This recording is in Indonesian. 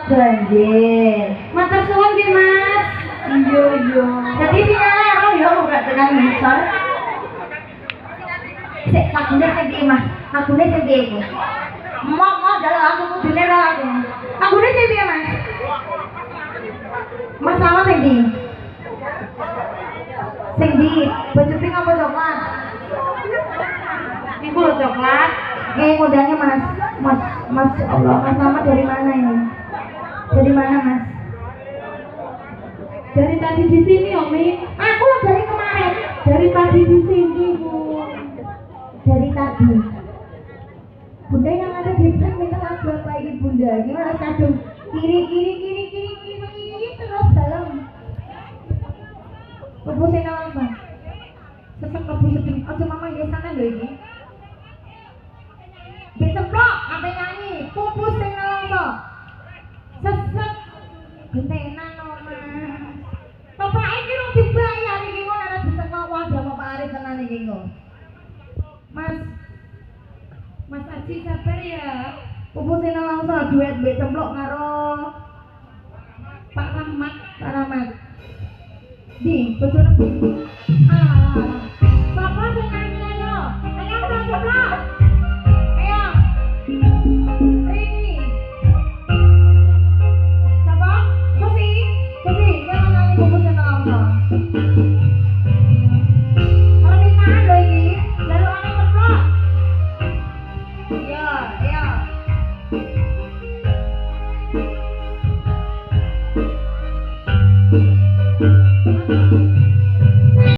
Banjir. Matur suwun nggih, Mas. Iya, iya. Dadi sinyale ora yo ora tekan ngisor. Sik lagune sing iki, Mas. Lagune sing piye iku? Mau dalan aku kudune ora aku. Lagune sing piye, Mas? Mas sama sing ndi? Sing ndi? Baju pink apa coklat? Iku lho coklat. Modalnya Mas. Mas Allah, Mas nama dari mana ini? Dari mana, Mas? Dari tadi di sini, Omi. Aku dari kemarin. Dari tadi di sini, Bu. Dari tadi. Bunda yang ada di depan minta lagu apa ini, Bunda? Gimana kado? Kiri terus dalam. Lebusin apa? Sesek lebusin. Ojo mama ya sana lho ini. Diceplok, sampai nyanyi. Pupus sing nalongso. Sesek gentenan no, Mas. Bapak iki rung dibayar iki ngono ana diceklok wah jamu Pak Arif tenan iki kok. Mas Aji sabar ya. Pupusnya nalongso duet mbek cemplok karo Pak Rahmat. Pak Rahmat. Di bojone. Sapa sing nyanyi ayo? Ayo cemplok. Ayo. Rini. Sapa? Susi, yang nyanyi pupusnya nalongso. Permintaan lho iki, jalukane cemplok. Iya. Thank you.